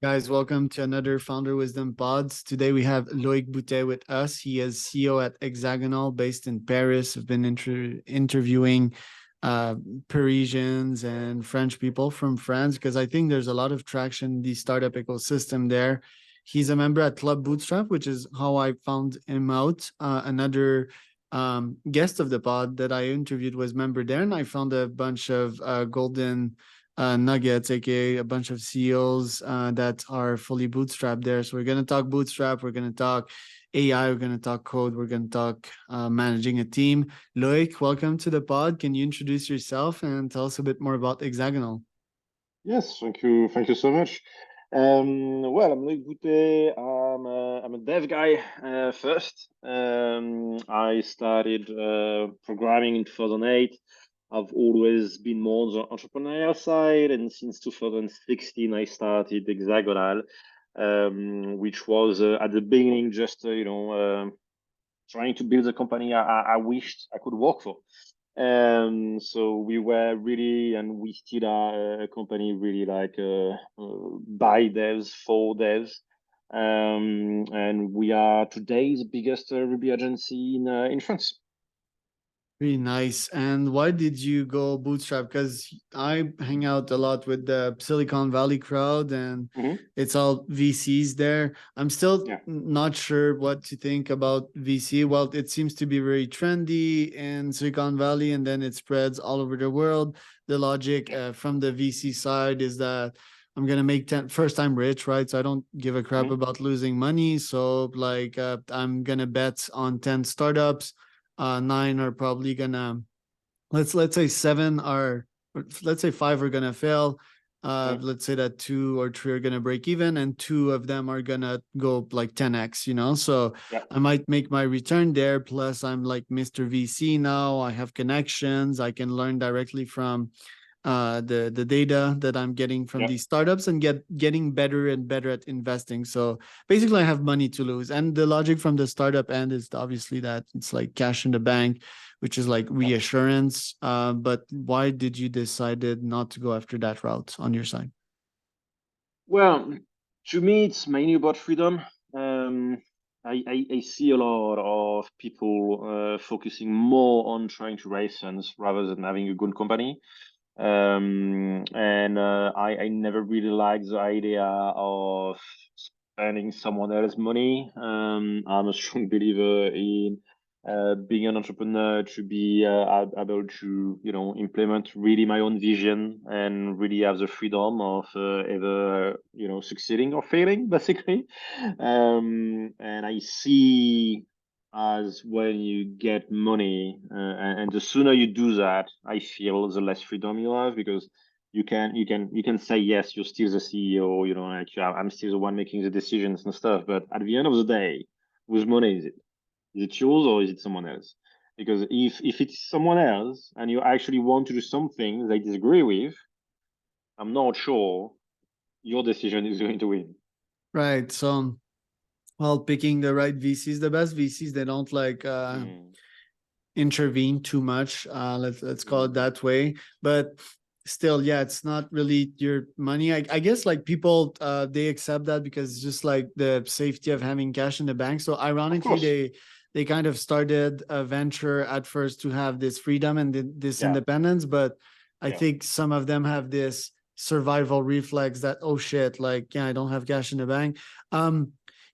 Guys, welcome to another Founder Wisdom Pods. Today we have Loic Boutet with us. He is CEO at Hexagonal, based in Paris. I've been interviewing Parisians and French people from France because I think there's a lot of traction in the startup ecosystem there. He's a member at Club Bootstrap, which is how I found him out. Another guest of the pod that I interviewed was member there, and I found a bunch of golden nuggets, aka a bunch of CEOs that are fully bootstrapped there. So we're going to talk bootstrap, we're going to talk AI, we're going to talk code, we're going to talk managing a team. Loic, welcome to the pod. Can you introduce yourself and tell us a bit more about Hexagonal? Yes, thank you. Thank you so much. Well, I'm Loic Boutet. I'm a dev guy first. I started programming in 2008. I've always been more on the entrepreneurial side, and since 2016, I started Hexagonal, which was at the beginning just trying to build a company I wished I could work for. So we were really, and we still are a company really like by devs, for devs. And we are today the biggest Ruby agency in France. Pretty nice. And why did you go bootstrap? Because I hang out a lot with the Silicon Valley crowd and it's all VCs there. I'm still not sure what to think about VC. Well, it seems to be very trendy in Silicon Valley and then it spreads all over the world. The logic from the VC side is that I'm going to make 10 first time rich, right? So I don't give a crap about losing money. So like I'm going to bet on 10 startups. 9 are probably gonna let's say 7 are, let's say 5 are gonna fail. Let's say that 2 or 3 are gonna break even and 2 of them are gonna go like 10x, you know. So I might make my return there. Plus I'm like Mr. VC now. I have connections. I can learn directly from the data that I'm getting from these startups and getting better and better at investing. So basically I have money to lose. And the logic from the startup end is obviously that it's like cash in the bank, which is like reassurance. But why did you decided not to go after that route on your side? Well, to me, it's mainly about freedom. I see a lot of people focusing more on trying to raise funds rather than having a good company. And I never really liked the idea of spending someone else's money. I'm a strong believer in being an entrepreneur to be able to, implement really my own vision and really have the freedom of either, succeeding or failing, basically. And I see as when you get money, and the sooner you do that, I feel the less freedom you have, because you can say yes, you're still the CEO, like I'm still the one making the decisions and stuff. But at the end of the day, whose money is it? Is it yours or is it someone else? Because if it's someone else and you actually want to do something they disagree with, I'm not sure your decision is going to win. Right. So well, picking the right VCs, the best VCs, they don't like intervene too much. Let's call it that way. But still, yeah, it's not really your money. I guess like people they accept that because it's just like the safety of having cash in the bank. So ironically, they kind of started a venture at first to have this freedom and this independence, but I think some of them have this survival reflex that, oh shit, like I don't have cash in the bank.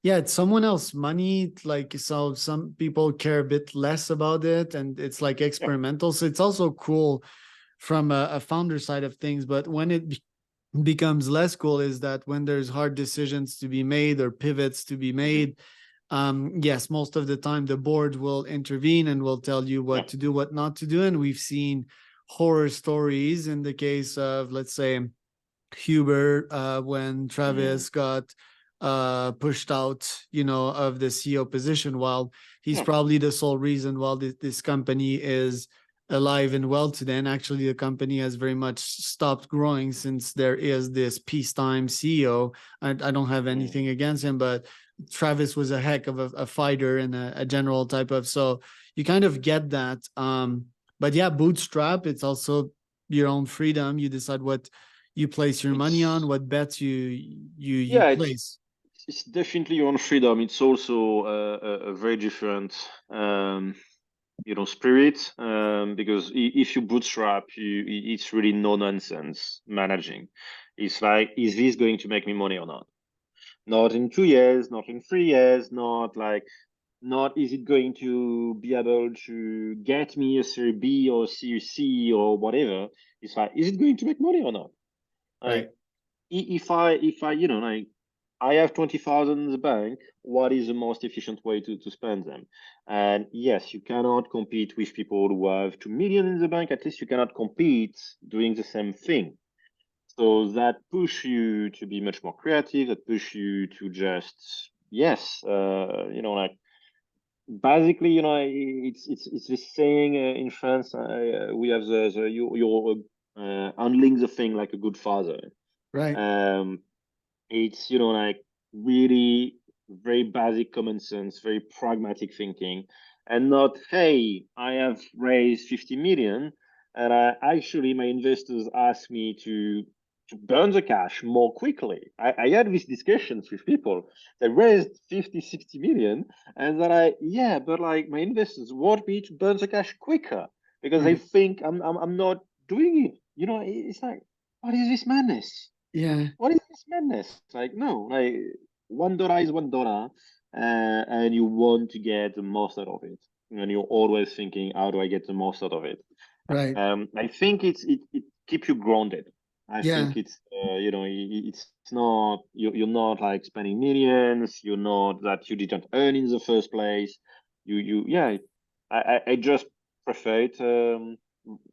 Yeah, it's someone else's money. Like, so some people care a bit less about it and it's like experimental. So it's also cool from a founder side of things. But when it becomes less cool is that when there's hard decisions to be made or pivots to be made, yes, most of the time the board will intervene and will tell you what to do, what not to do. And we've seen horror stories in the case of, let's say, Huber, when Travis got pushed out, of the CEO position, while he's probably the sole reason why this company is alive and well today. And actually the company has very much stopped growing since there is this peacetime CEO. I don't have anything against him, but Travis was a heck of a fighter and a general type of, so you kind of get that. But yeah, bootstrap, it's also your own freedom. You decide what you place your money on, what bets you you Yeah, place. it's definitely your own freedom. It's also a very different spirit, because if you bootstrap, it's really no nonsense managing. It's like, is this going to make me money or not? Not in 2 years, not in 3 years, not is it going to be able to get me a Series B or Series C or whatever. It's like, is it going to make money or not? Like, Right. if I like, I have 20,000 in the bank, what is the most efficient way to spend them? And yes, you cannot compete with people who have 2 million in the bank. At least you cannot compete doing the same thing. So that push you to be much more creative, that push you to just, yes, like, basically, it's this saying, in France, we have the you're handling the thing like a good father. Right. Um, it's, like, really very basic common sense, very pragmatic thinking, and not, hey, I have raised 50 million, and actually my investors ask me to burn the cash more quickly. I had these discussions with people. They raised 50, 60 million, and then yeah, but like, my investors want me to burn the cash quicker because they Right. think I'm not doing it. It's like, what is this madness? Yeah. What is this madness? Like, no, like, $1 is $1, and you want to get the most out of it. And you're always thinking, how do I get the most out of it? Right. I think it keeps you grounded. I Yeah. think it's not, you're not like spending millions. You're not that you didn't earn in the first place. Yeah. I just prefer it.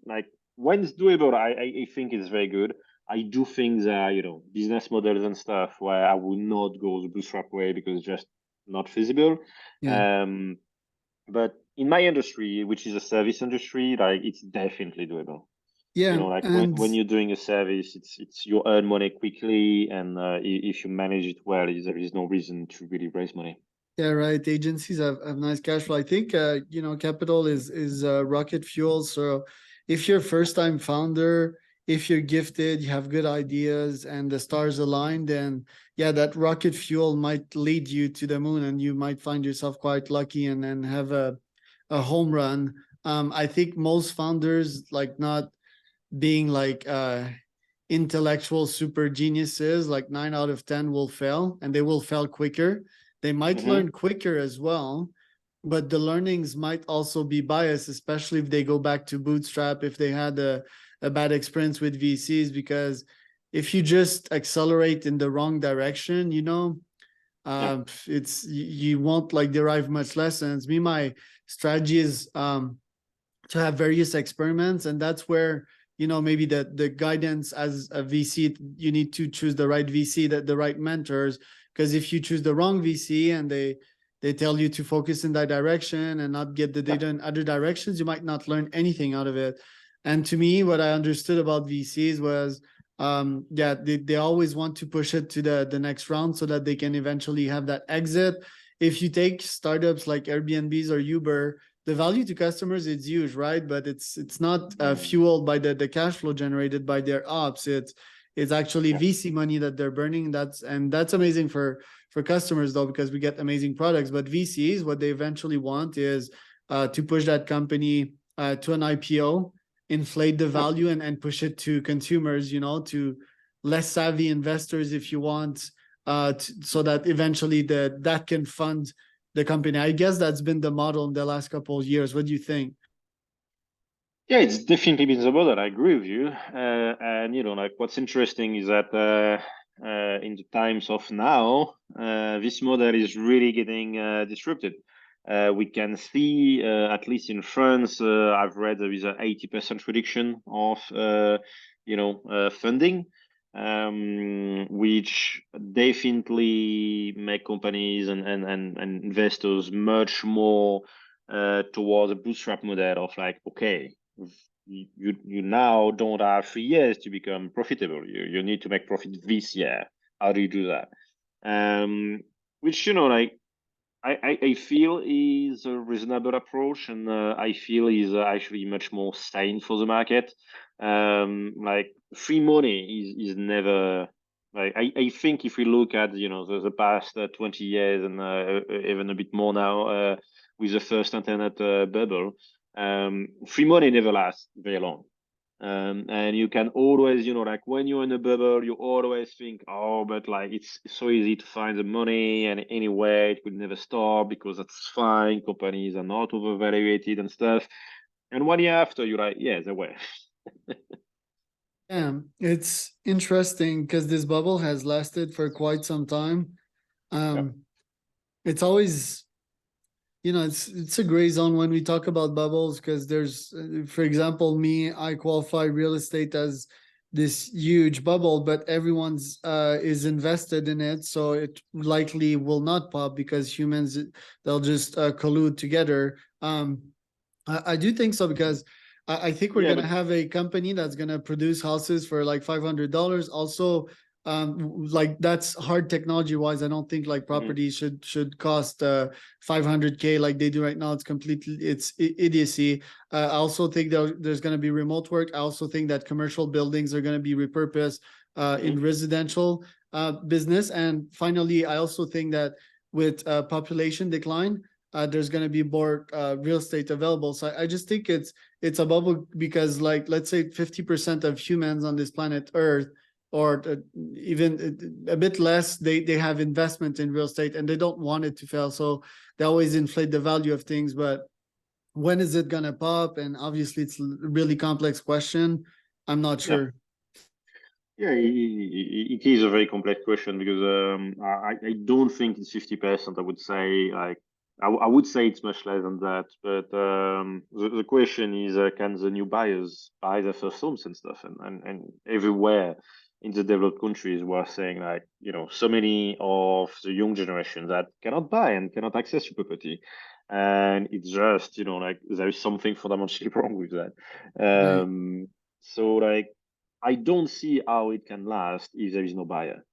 Like, when it's doable, I think it's very good. I do think that, business models and stuff where I would not go the bootstrap way because it's just not feasible. Yeah. Um, but in my industry, which is a service industry, like, it's definitely doable. Yeah. Like, And when you're doing a service, it's you earn money quickly, and if you manage it well, there is no reason to really raise money. yeah, right. Agencies have nice cash flow. I think capital is rocket fuel. So if you're first time founder, if you're gifted, you have good ideas and the stars align, then yeah, that rocket fuel might lead you to the moon and you might find yourself quite lucky and then have a home run. I think most founders like not being like intellectual super geniuses, like 9 out of 10 will fail and they will fail quicker. They might Mm-hmm. learn quicker as well, but the learnings might also be biased, especially if they go back to bootstrap, if they had a bad experience with VCs, because if you just accelerate in the wrong direction, Yeah. it's you won't like derive much lessons. Me, my strategy is to have various experiments, and that's where maybe the guidance as a VC, you need to choose the right VC, that the right mentors, because if you choose the wrong VC and they tell you to focus in that direction and not get the Yeah. data in other directions, you might not learn anything out of it. And to me, what I understood about VCs was yeah, they always want to push it to the next round so that they can eventually have that exit. If you take startups like Airbnbs or Uber, the value to customers is huge, right? But it's not Mm. fueled by the cash flow generated by their ops. It's actually Yeah. VC money that they're burning. That's amazing for customers though, because we get amazing products. But VCs, what they eventually want is to push that company to an IPO, inflate the Yeah. value, and push it to consumers. To less savvy investors, if you want, so that eventually that can fund the company. I guess that's been the model in the last couple of years. What do you think? Yeah, it's definitely been the model. I agree with you. And like, what's interesting is that in the times of now, this model is really getting disrupted. We can see, at least in France, I've read there is an 80% reduction of funding, which definitely make companies and investors much more towards a bootstrap model of like, okay, you now don't have 3 years to become profitable. You need to make profit this year. How do you do that? Which, like, I feel is a reasonable approach, and I feel is actually much more sane for the market. Like, free money is never I think if we look at the past 20 years and even a bit more now with the first internet bubble, free money never lasts very long. And you can always, like when you're in a bubble, you always think, oh, but like it's so easy to find the money, and anyway, it will never stop because that's fine. Companies are not overvaluated and stuff. And 1 year after, you're like, yeah, they were. Yeah, it's interesting because this bubble has lasted for quite some time. Yeah. It's always, it's a gray zone when we talk about bubbles because there's, for example, me, I qualify real estate as this huge bubble, but everyone's is invested in it, so it likely will not pop because humans, they'll just collude together. I do think so because I think we're Yeah, gonna but have a company that's gonna produce houses for like $500. Also, like that's hard technology wise. I don't think like mhm, property should cost 500K like they do right now. It's completely idiocy. I also think there's gonna be remote work. I also think that commercial buildings are gonna be repurposed in mhm, residential business. And finally, I also think that with population decline, there's going to be more real estate available. So I just think it's a bubble because, like, let's say 50% of humans on this planet Earth, or even a bit less, they have investment in real estate and they don't want it to fail. So they always inflate the value of things. But when is it going to pop? And obviously, it's a really complex question. I'm not yeah. sure. Yeah, it is a very complex question because I don't think it's 50%. I would say I would say it's much less than that. But the question is, can the new buyers buy their first homes and stuff? And everywhere in the developed countries, we're saying like so many of the young generation that cannot buy and cannot access your property, and it's just like there is something fundamentally wrong with that. Right. So like. I don't see how it can last if there is no buyer.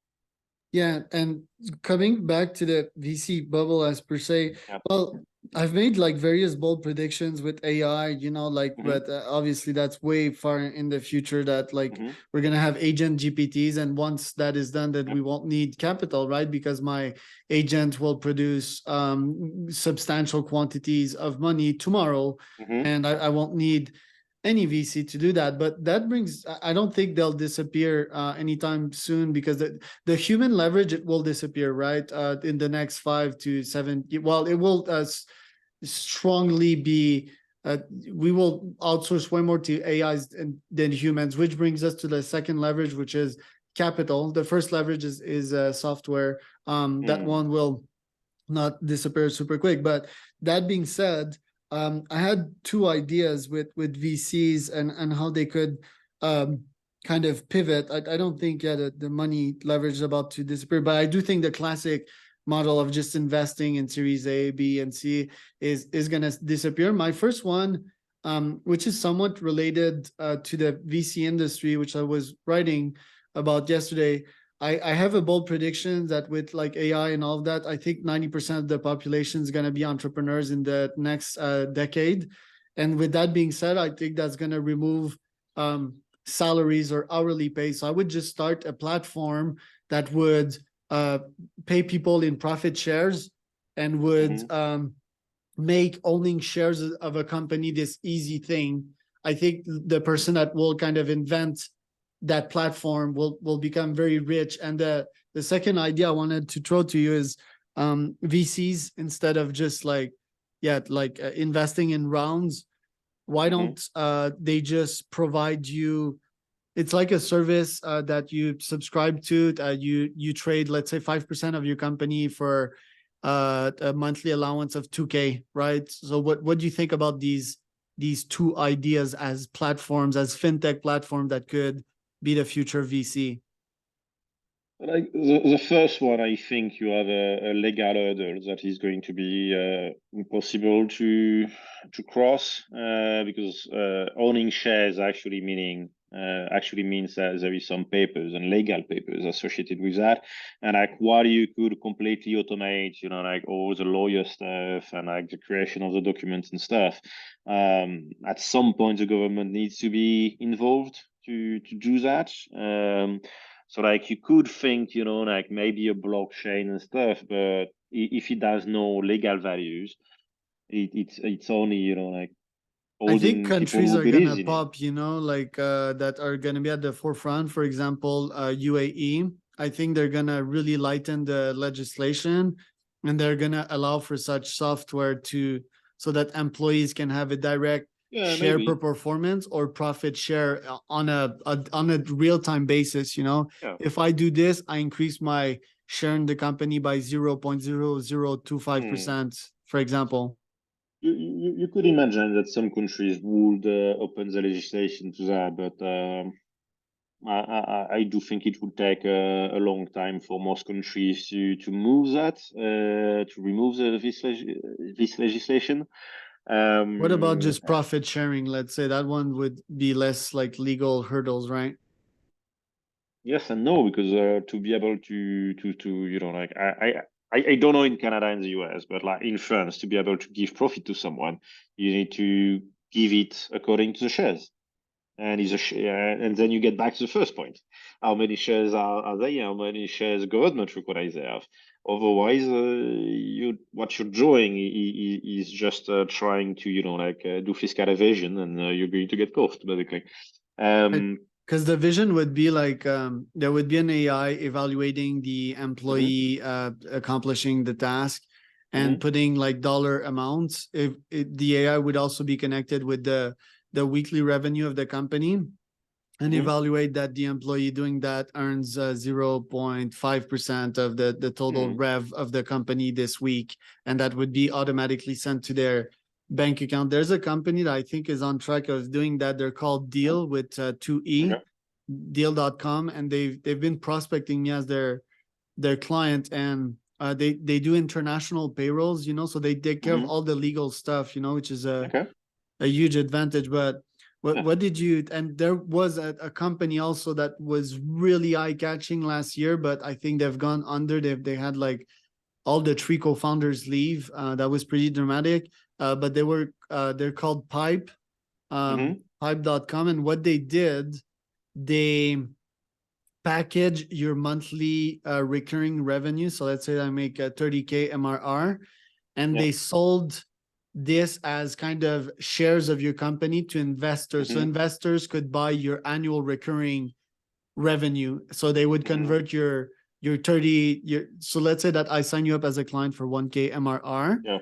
Yeah, and coming back to the VC bubble as per se, Yeah. well, I've made like various bold predictions with AI, like, Hmm. but obviously that's way far in the future that like Hmm. we're gonna have agent GPTs, and once that is done, that Yeah. we won't need capital, right? Because my agent will produce substantial quantities of money tomorrow, Hmm. and I won't need any VC to do that. But that brings, I don't think they'll disappear anytime soon because the human leverage, it will disappear, right? In the next 5 to 7, well, it will strongly be we will outsource way more to AIs than humans, which brings us to the second leverage, which is capital. The first leverage is software. That Mm. one will not disappear super quick. But that being said, I had two ideas with VCs and how they could um, kind of pivot. I don't think the money leverage is about to disappear, but I do think the classic model of just investing in Series A, B, and C is going to disappear. My first one, which is somewhat related to the VC industry, which I was writing about yesterday. I have a bold prediction that with like AI and all of that, I think 90% of the population is going to be entrepreneurs in the next decade. And with that being said, I think that's going to remove salaries or hourly pay. So I would just start a platform that would uh, pay people in profit shares and would Hmm. make owning shares of a company this easy thing. I think the person that will kind of invent that platform will become very rich. And the second idea I wanted to throw to you is VCs, instead of just like investing in rounds. Why Hmm. don't they just provide you? It's like a service that you subscribe to. You trade, let's say, 5% of your company for a monthly allowance of 2K, right? So what do you think about these two ideas as platforms, as fintech platform that could be the future VC? Like the first one, I think you have a legal hurdle that is going to be impossible to cross because owning shares actually means that there is some papers and legal papers associated with that. And like while you could completely automate, like all the lawyer stuff and like the creation of the documents and stuff, at some point the government needs to be involved to do that. So like you could think, you know, like maybe a blockchain and stuff, but if it has no legal values, it's only, you know, like I think holding people countries who are believes gonna in it. pop, like that are gonna be at the forefront. For example, UAE. I think they're gonna really lighten the legislation, and they're gonna allow for such software to so that employees can have a direct Yeah, share per maybe. performance or profit share on a real time basis. Yeah. If I do this, I increase my share in the company by 0.0025 Hmm. percent, for example. You could imagine that some countries would open the legislation to that, but I do think it would take a long time for most countries to move that, to remove this legislation. What about Um, just profit sharing? Let's say that one would be less like legal hurdles, right? yes and no, because to be able to you know, like I don't know in Canada and the US, but like in France, to be able to give profit to someone, you need to give it according to the shares. And is a and then you get back to the first point: how many shares are there? How many shares the government requires they have? Otherwise, you what you're doing is just trying to, you know, like do fiscal evasion, and you're going to get caught basically. Um, Because the vision would be like there would be an AI evaluating the mhm, employee accomplishing the task and mhm, putting like dollar amounts. If the AI would also be connected with the weekly revenue of the company and mhm, evaluate that the employee doing that earns 0.5% of the total mhm, rev of the company this week. And that would be automatically sent to their bank account. There's a company that I think is on track of doing that. They're called mhm. Deal with 2E, Okay. deal.com. And they've been prospecting me as their client. And they do international payrolls, so they take care of Mhm. all the legal stuff, which is Okay. a huge advantage. But what Yeah. what did you and there was a company also that was really eye-catching last year, but I think they've gone under. They had like all the three co-founders leave. That was pretty dramatic. But they're called Mhm. pipe.com. And what they did, they package your monthly recurring revenue. So let's say I make a 30K MRR, and Yeah. they sold this as kind of shares of your company to investors. So Mhm. investors could buy your annual recurring revenue. So they would Mhm. convert your 30 your so let's say that I sign you up as a client for 1K MRR. Yeah.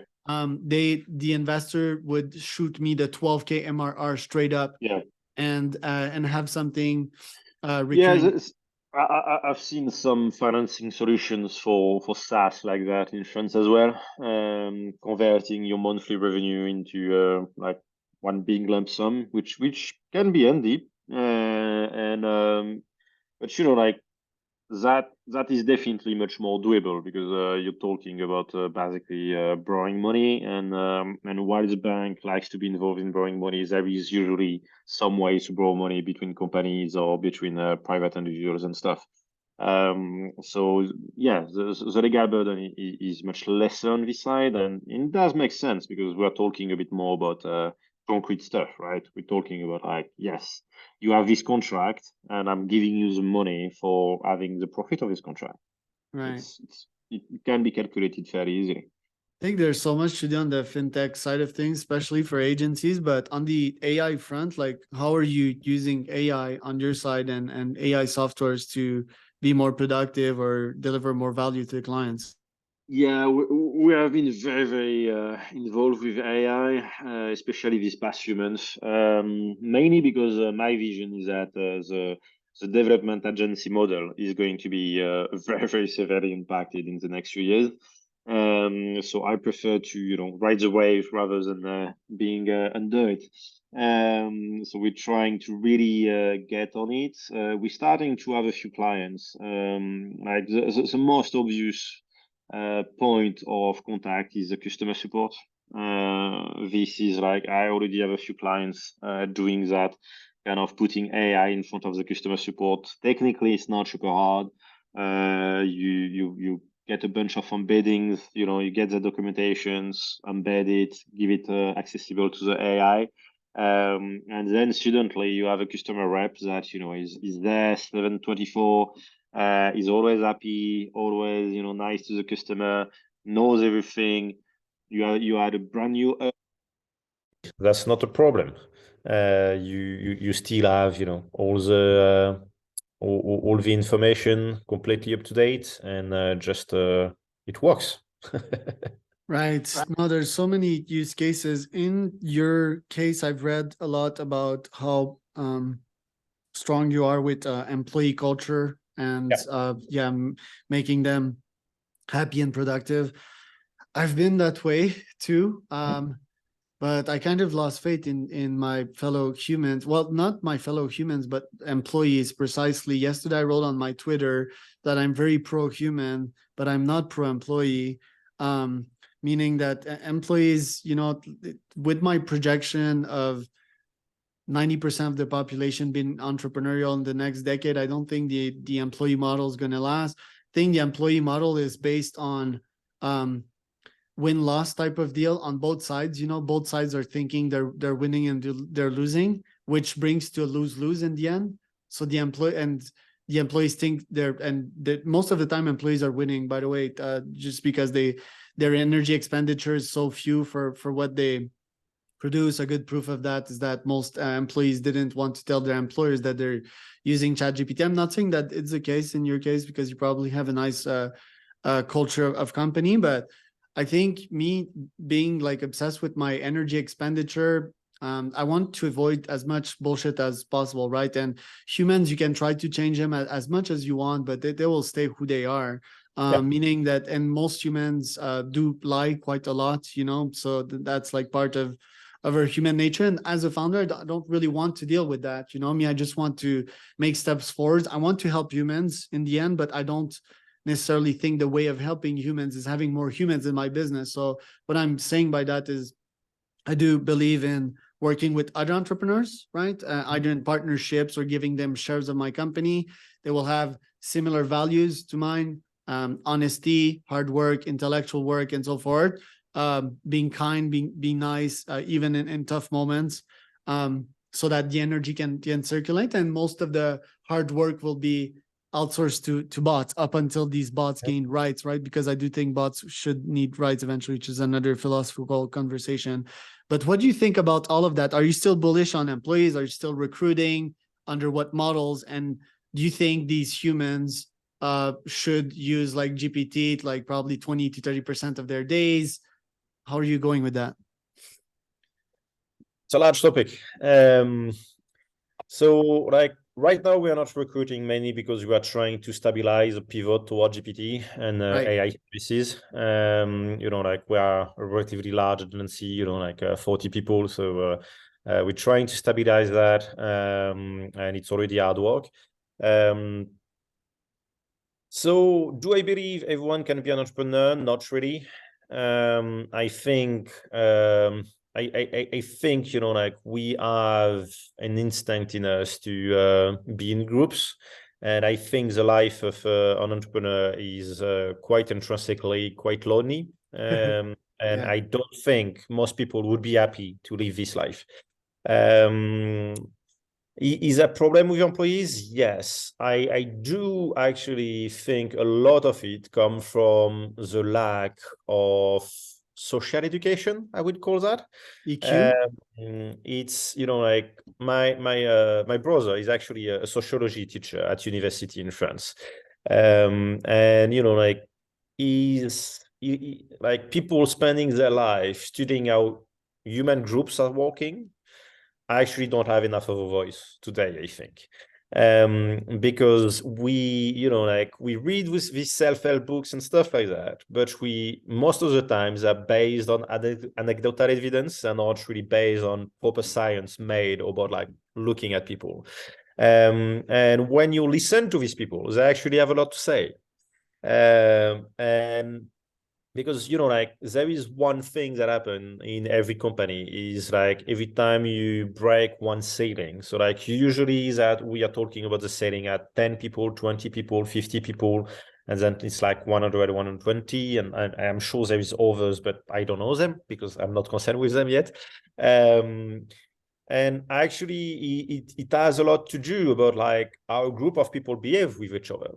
The investor would shoot me the 12K MRR straight up, Yeah. and have something Yeah, recurring. I've seen some financing solutions for SaaS like that in France as well, converting your monthly revenue into like one big lump sum, which can be handy. And but you know, like that is definitely much more doable, because you're talking about basically borrowing money, and while the bank likes to be involved in borrowing money, there is usually some ways to borrow money between companies or between private individuals and stuff. So yeah, the legal burden is much lesser on this side, and it does make sense because we're talking a bit more about concrete stuff, right? We're talking about, like, yes, you have this contract and I'm giving you the money for having the profit of this contract. Right. It can be calculated fairly easily. I think there's so much to do on the fintech side of things, especially for agencies. But on the AI front, like how are you using AI on your side and AI softwares to be more productive or deliver more value to the clients? Yeah, we have been very, very involved with AI, especially these past few months. Mainly because my vision is that the development agency model is going to be very, very severely impacted in the next few years. So I prefer to, you know, ride the wave rather than being under it. So we're trying to really get on it. We're starting to have a few clients. Like the most obvious point of contact is the customer support. This is like, I already have a few clients doing that, kind of putting AI in front of the customer support. Technically, it's not super hard. You get a bunch of embeddings. You know, you get the documentations, embed it, give it accessible to the AI. And then suddenly you have a customer rep that, you know, is there 7/24, is always happy, always, nice to the customer, knows everything. You had a brand new. That's not a problem. You still have, all the all the information completely up to date, and just it works. Right. No, there's so many use cases. In your case, I've read a lot about how strong you are with employee culture and making them happy and productive. I've been that way too. But I kind of lost faith in my fellow humans. Well, not my fellow humans, but employees precisely. Yesterday, I wrote on my Twitter that I'm very pro-human, but I'm not pro-employee. Meaning that employees, with my projection of 90% of the population being entrepreneurial in the next decade, I don't think the employee model is going to last. I think the employee model is based on win-loss type of deal on both sides. Both sides are thinking they're winning and they're losing, which brings to a lose-lose in the end. So the employees think most of the time employees are winning, by the way, just because their energy expenditure is so few for what they produce. A good proof of that is that most employees didn't want to tell their employers that they're using ChatGPT. I'm not saying that it's the case in your case, because you probably have a nice culture of company, but I think me being like obsessed with my energy expenditure, I want to avoid as much bullshit as possible, right? And humans, you can try to change them as much as you want, but they will stay who they are. Meaning that, and most humans do lie quite a lot, so that's like part of our human nature. And as a founder, I don't really want to deal with that. I just want to make steps forward. I want to help humans in the end, but I don't necessarily think the way of helping humans is having more humans in my business. So what I'm saying by that is I do believe in working with other entrepreneurs, right? Either in partnerships or giving them shares of my company. They will have similar values to mine, honesty, hard work, intellectual work, and so forth. Being kind, being nice, even in tough moments, so that the energy can circulate. And most of the hard work will be outsourced to bots up until these bots gain rights, right? Because I do think bots should need rights eventually, which is another philosophical conversation. But what do you think about all of that? Are you still bullish on employees? Are you still recruiting? Under what models? And do you think these humans should use like GPT like probably 20 to 30% of their days? How are you going with that? It's a large topic. So like right now, we are not recruiting many because we are trying to stabilize a pivot toward GPT and AI services. Like we are a relatively large agency, like 40 people. So we're trying to stabilize that, and it's already hard work. So do I believe everyone can be an entrepreneur? Not really. I think I think like we have an instinct in us to be in groups, and I think the life of an entrepreneur is quite intrinsically quite lonely. And I don't think most people would be happy to live this life. Is a problem with employees? Yes, I do actually think a lot of it comes from the lack of social education, I would call that. EQ? It's like my brother is actually a sociology teacher at university in France, and like like people spending their life studying how human groups are working. I actually don't have enough of a voice today, I think. Because we, like we read with these self-help books and stuff like that, but we most of the times are based on anecdotal evidence and not really based on proper science made about like looking at people. And when you listen to these people, they actually have a lot to say. And because like there is one thing that happen in every company is like every time you break one ceiling, so like usually that we are talking about the ceiling at 10 people, 20 people, 50 people, and then it's like 100, 120, and I'm sure there is others, but I don't know them because I'm not concerned with them yet. And actually it has a lot to do about like how a group of people behave with each other.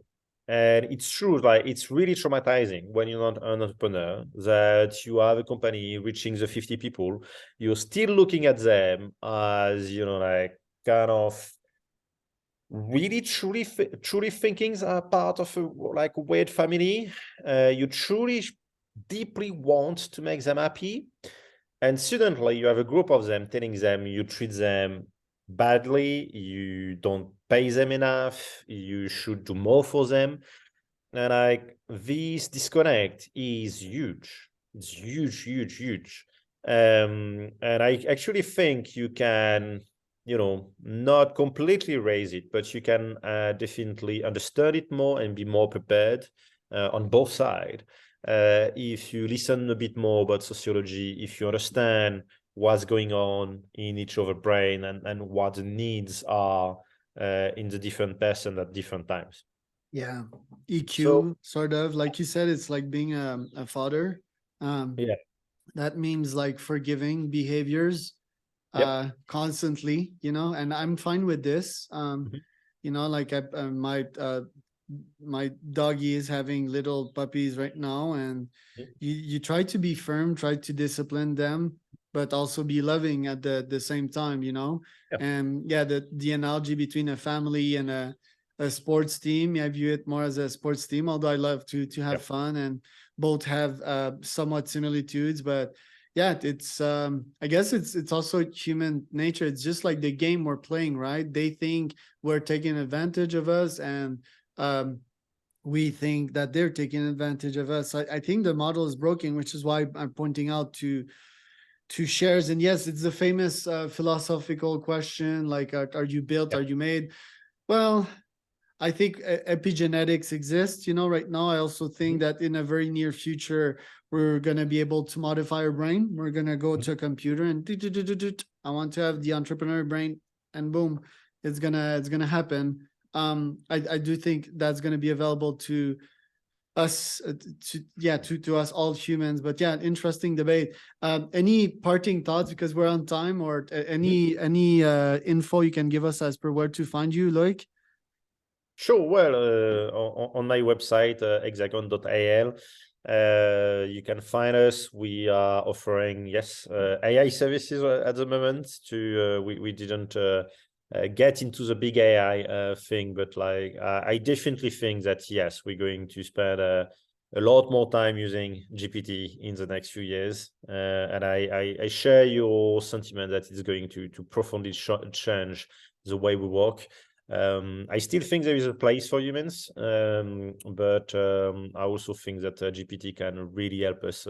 And it's true, like it's really traumatizing when you're not an entrepreneur that you have a company reaching the 50 people, you're still looking at them as, like kind of really truly thinking are part of a like weird family. You truly deeply want to make them happy, and suddenly you have a group of them telling them you treat them badly, you don't pay them enough, you should do more for them. And like this disconnect is huge. It's huge, huge, huge. And I actually think you can, not completely raise it, but you can definitely understand it more and be more prepared on both sides. If you listen a bit more about sociology, if you understand what's going on in each other brain and what the needs are in the different person at different times. Yeah. So EQ, sort of like you said, it's like being a father. yeah, That means like forgiving behaviors yep. constantly, and I'm fine with this. Mhm. Like my doggy is having little puppies right now, and you try to be firm, try to discipline them, but also be loving at the same time. Yeah, And yeah, the analogy between a family and a sports team, I view it more as a sports team, although I love to yeah. have fun, and both have somewhat similitudes. But yeah, it's I guess it's also human nature. It's just like the game we're playing, right? They think we're taking advantage of us, and um we think that they're taking advantage of us. I think the model is broken, which is why I'm pointing out to shares. And yes, it's the famous philosophical question, like, are you built, Yeah. are you made? Well, I think epigenetics exists, right now. I also think Mhm. that in a very near future, we're going to be able to modify our brain. We're going to go Mhm. to a computer and I want to have the entrepreneur brain, and boom, it's gonna happen. I do think that's going to be available to us, to us all humans. But yeah, interesting debate. Any parting thoughts, because we're on time, or Mhm. any info you can give us as per where to find you, Loic? Sure. Well, on my website, hexagon.al, you can find us. We are offering, yes, AI services at the moment. We didn't get into the big AI thing, but like I definitely think that yes, we're going to spend a lot more time using GPT in the next few years, and I share your sentiment that it's going to profoundly change the way we work. I still think there is a place for humans, but I also think that GPT can really help us.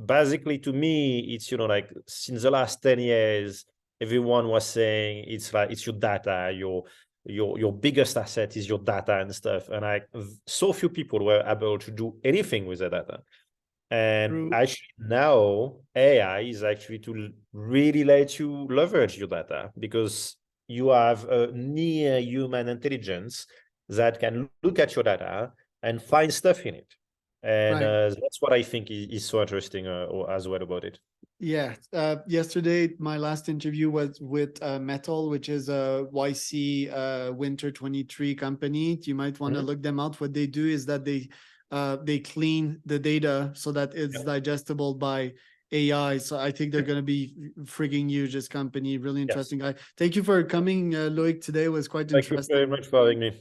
Basically, to me, it's like since the last 10 years, everyone was saying it's like it's your data, your biggest asset is your data and stuff, and like so few people were able to do anything with the data. And True. actually now AI is actually to really let you leverage your data because you have a near human intelligence that can look at your data and find stuff in it. And Right. that's what I think is so interesting as well about it. Yeah. Yesterday, my last interview was with Metal, which is a YC Winter 23 company. You might want to Mhm. look them out. What they do is that they clean the data so that it's Yeah. digestible by AI. So I think they're going to be freaking huge, this company. Really Yes. interesting guy. Thank you for coming, Loic. Today was quite Thank you very interesting. much for having me.